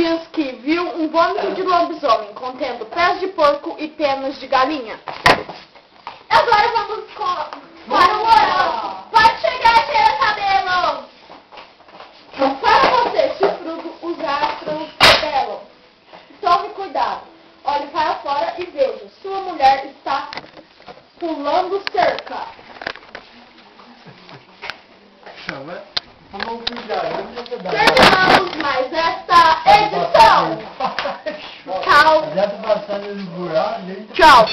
diz que viu um vômito de lobisomem contendo pés de porco e penas de galinha. Agora vamos para o horóscopo. Pode chegar, cheira cabelo. Para você, chifrudo, os astros revelam. Tome cuidado. Olhe para fora e veja. Sua mulher está pulando cerca. Terminamos mais esta edição. Tchau. Tchau.